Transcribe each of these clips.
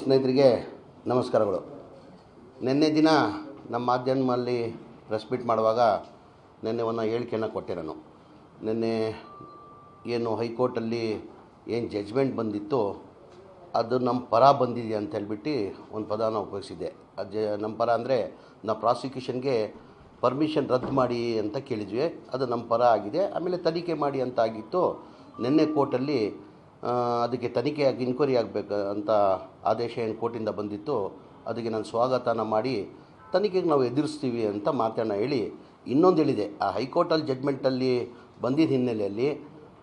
ಸ್ನೇಹಿತರಿಗೆ ನಮಸ್ಕಾರಗಳು. ನಿನ್ನೆ ದಿನ ನಮ್ಮ ಮಾಧ್ಯಮದಲ್ಲಿ ಪ್ರೆಸ್ ಮೀಟ್ ಮಾಡುವಾಗ ನಿನ್ನೆ ಒಂದು ಹೇಳಿಕೆಯನ್ನು ಕೊಟ್ಟೆ ನಾನು. ನಿನ್ನೆ ಏನು ಹೈಕೋರ್ಟಲ್ಲಿ ಏನು ಜಡ್ಜ್ಮೆಂಟ್ ಬಂದಿತ್ತು ಅದು ನಮ್ಮ ಪರ ಬಂದಿದೆ ಅಂತ ಹೇಳ್ಬಿಟ್ಟು ಒಂದು ಪದನ ಉಪಯೋಗಿಸಿದ್ದೆ. ನಮ್ಮ ಪರ ಅಂದರೆ ನಾವು ಪ್ರಾಸಿಕ್ಯೂಷನ್ಗೆ ಪರ್ಮಿಷನ್ ರದ್ದು ಮಾಡಿ ಅಂತ ಕೇಳಿದ್ವಿ, ಅದು ನಮ್ಮ ಪರ ಆಗಿದೆ. ಆಮೇಲೆ ತನಿಖೆ ಮಾಡಿ ಅಂತ ಆಗಿತ್ತು. ನಿನ್ನೆ ಕೋರ್ಟಲ್ಲಿ ಅದಕ್ಕೆ ತನಿಖೆಯಾಗಿ ಇನ್ಕ್ವೈರಿ ಆಗಬೇಕು ಅಂತ ಆದೇಶ ಏನು ಕೋರ್ಟಿಂದ ಬಂದಿತ್ತು, ಅದಕ್ಕೆ ನಾನು ಸ್ವಾಗತನ ಮಾಡಿ ತನಿಖೆಗೆ ನಾವು ಎದುರಿಸ್ತೀವಿ ಅಂತ ಮಾತನ್ನು ಹೇಳಿ ಇನ್ನೊಂದು ಹೇಳಿದೆ. ಆ ಹೈಕೋರ್ಟಲ್ಲಿ ಜಡ್ಜ್ಮೆಂಟಲ್ಲಿ ಬಂದಿದ್ದ ಹಿನ್ನೆಲೆಯಲ್ಲಿ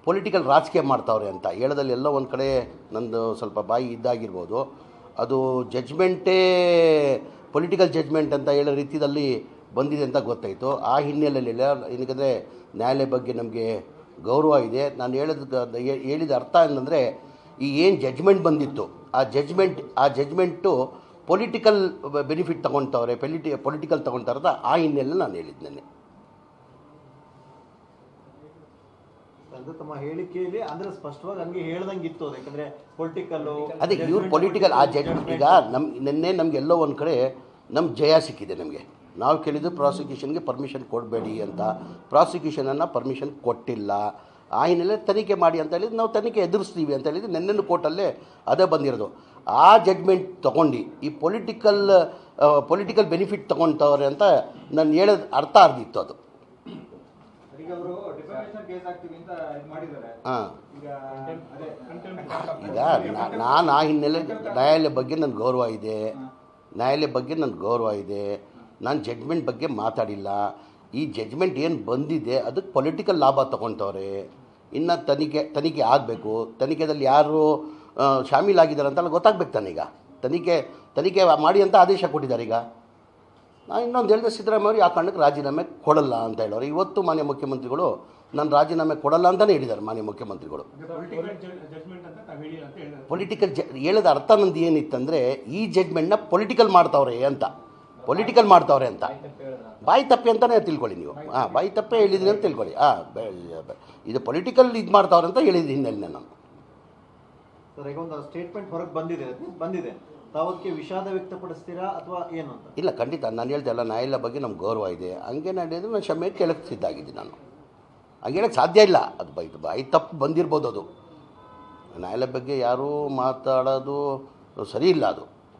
ಪೊಲಿಟಿಕಲ್ ರಾಜಕೀಯ ಮಾಡ್ತಾವ್ರೆ ಅಂತ ಹೇಳೋದಲ್ಲಿ ಎಲ್ಲೋ ಒಂದು ಕಡೆ ನಂದು ಸ್ವಲ್ಪ ಬಾಯಿ ಇದ್ದಾಗಿರ್ಬೋದು. ಅದು ಜಡ್ಜ್ಮೆಂಟೇ ಪೊಲಿಟಿಕಲ್ ಜಡ್ಜ್ಮೆಂಟ್ ಅಂತ ಹೇಳೋ ರೀತಿಯಲ್ಲಿ ಬಂದಿದೆ ಅಂತ ಗೊತ್ತಾಯಿತು. ಆ ಹಿನ್ನೆಲೆಯಲ್ಲಿ ಏನಕ್ಕೆ ನ್ಯಾಯಾಲಯ ಬಗ್ಗೆ ನಮಗೆ ಗೌರವ ಇದೆ. ನಾನು ಹೇಳಿದ ಅರ್ಥ ಏನಂದರೆ, ಈ ಏನು ಜಡ್ಜ್ಮೆಂಟ್ ಬಂದಿತ್ತು ಆ ಜಡ್ಜ್ಮೆಂಟು ಪೊಲಿಟಿಕಲ್ ಬೆನಿಫಿಟ್ ತೊಗೊಳ್ತವ್ರೆ, ಪೊಲಿಟಿಕಲ್ ತೊಗೊಳ್ತಾರದ ಆ ಹಿನ್ನೆಲೆ ನಾನು ಹೇಳಿದ್ದು ನೆನ್ನೆ. ತಮ್ಮ ಹೇಳಿಕೆಯಲ್ಲಿ ಅಂದರೆ ಸ್ಪಷ್ಟವಾಗಿ ಹಂಗೆ ಹೇಳ್ದಂಗೆ ಇತ್ತು. ಯಾಕಂದರೆ ಪೊಲಿಟಿಕಲ್ಲು ಅದೇ ಇವ್ರು ಪೊಲಿಟಿಕಲ್ ಆ ಜಡ್ಜ್ಮೆಂಟ್ ಈಗ ನಿನ್ನೆ ನಮಗೆಲ್ಲೋ ಒಂದು ಕಡೆ ನಮ್ಮ ಜಯ ಸಿಕ್ಕಿದೆ. ನಮಗೆ ನಾವು ಕೇಳಿದ್ದು ಪ್ರಾಸಿಕ್ಯೂಷನ್ಗೆ ಪರ್ಮಿಷನ್ ಕೊಡಬೇಡಿ ಅಂತ, ಪ್ರಾಸಿಕ್ಯೂಷನನ್ನು ಪರ್ಮಿಷನ್ ಕೊಟ್ಟಿಲ್ಲ. ಆ ಹಿನ್ನೆಲೆ ತನಿಖೆ ಮಾಡಿ ಅಂತ ಹೇಳಿದ್ದು, ನಾವು ತನಿಖೆ ಎದುರಿಸ್ತೀವಿ ಅಂತ ಹೇಳಿದ್ದು ನಿನ್ನೆ ಕೋರ್ಟಲ್ಲೇ ಅದೇ ಬಂದಿರೋದು. ಆ ಜಡ್ಜ್ಮೆಂಟ್ ತೊಗೊಂಡು ಈ ಪೊಲಿಟಿಕಲ್ ಬೆನಿಫಿಟ್ ತೊಗೊಳ್ತವ್ರೆ ಅಂತ ನಾನು ಹೇಳೋದು ಅರ್ಥ ಆಗಿತ್ತು. ಅದು ಹಾಂ, ಈಗ ನಾನು ಆ ಹಿನ್ನೆಲೆ ನ್ಯಾಯಾಲಯ ಬಗ್ಗೆ ನನಗೆ ಗೌರವ ಇದೆ. ನಾನು ಜಡ್ಜ್ಮೆಂಟ್ ಬಗ್ಗೆ ಮಾತಾಡಿಲ್ಲ. ಈ ಜಡ್ಜ್ಮೆಂಟ್ ಏನು ಬಂದಿದೆ ಅದಕ್ಕೆ ಪೊಲಿಟಿಕಲ್ ಲಾಭ ತೊಗೊಳ್ತವ್ರೆ. ಇನ್ನು ತನಿಖೆ ಆಗಬೇಕು. ತನಿಖೆಯಲ್ಲಿ ಯಾರು ಶಾಮೀಲಾಗಿದ್ದಾರೆ ಅಂತೆಲ್ಲ ಗೊತ್ತಾಗಬೇಕು ತಾನೆ. ಈಗ ತನಿಖೆ ಮಾಡಿ ಅಂತ ಆದೇಶ ಕೊಟ್ಟಿದ್ದಾರೆ. ಈಗ ನಾನು ಇನ್ನೊಂದು ಹೇಳಿದೆ, ಸಿದ್ದರಾಮಯ್ಯ ಅವರು ಆ ಕಾರಣಕ್ಕೆ ರಾಜೀನಾಮೆ ಕೊಡಲ್ಲ ಅಂತ ಹೇಳೋರು. ಇವತ್ತು ಮಾನ್ಯ ಮುಖ್ಯಮಂತ್ರಿಗಳು ನಾನು ರಾಜೀನಾಮೆ ಕೊಡಲ್ಲ ಅಂತಲೇ ಹೇಳಿದ್ದಾರೆ. ಮಾನ್ಯ ಮುಖ್ಯಮಂತ್ರಿಗಳು ಪೊಲಿಟಿಕಲ್ ಹೇಳೋದ ಅರ್ಥ ನಂದು ಏನಿತ್ತಂದರೆ, ಈ ಜಡ್ಜ್ಮೆಂಟ್ನ ಪೊಲಿಟಿಕಲ್ ಮಾಡ್ತಾವ್ರೆ ಅಂತ ಬಾಯಿ ತಪ್ಪೆ ಅಂತಲೇ ತಿಳ್ಕೊಳ್ಳಿ ನೀವು. ಬಾಯಿ ತಪ್ಪೇ ಹೇಳಿದ್ದೀನಿ ಅಂತ ತಿಳ್ಕೊಳ್ಳಿ. ಇದು ಪೊಲಿಟಿಕಲ್ ಇದು ಮಾಡ್ತಾವ್ರೆ ಅಂತ ಹೇಳಿದ ಹಿನ್ನೆಲೆ ನಾನು. ಸರ್, ಈಗ ಒಂದು ಸ್ಟೇಟ್ಮೆಂಟ್ ಹೊರಗೆ ಬಂದಿದೆ ತಾವಕ್ಕೆ ವಿಷಾದ ವ್ಯಕ್ತಪಡಿಸ್ತೀರಾ ಅಥವಾ ಏನು ಅಂತ? ಇಲ್ಲ, ಖಂಡಿತ ನಾನು ಹೇಳ್ದೆ ಅಲ್ಲ, ನ್ಯಾಯಾಲಯ ಬಗ್ಗೆ ನಮ್ಗೆ ಗೌರವ ಇದೆ. ಹಂಗೆ ನಡೆಯೋದು ನಾನು ಕ್ಷಮೆ ಕೇಳಕ್ಕೆ ಸಿದ್ಧಾಗಿದ್ದೀನಿ. ನಾನು ಹಂಗೆ ಹೇಳಕ್ಕೆ ಸಾಧ್ಯ ಇಲ್ಲ. ಅದು ಬಾಯಿ ತಪ್ಪು ಬಂದಿರ್ಬೋದು. ಅದು ನ್ಯಾಯಾಲಯ ಬಗ್ಗೆ ಯಾರೂ ಮಾತಾಡೋದು ಸರಿ ಇಲ್ಲ. ಅದು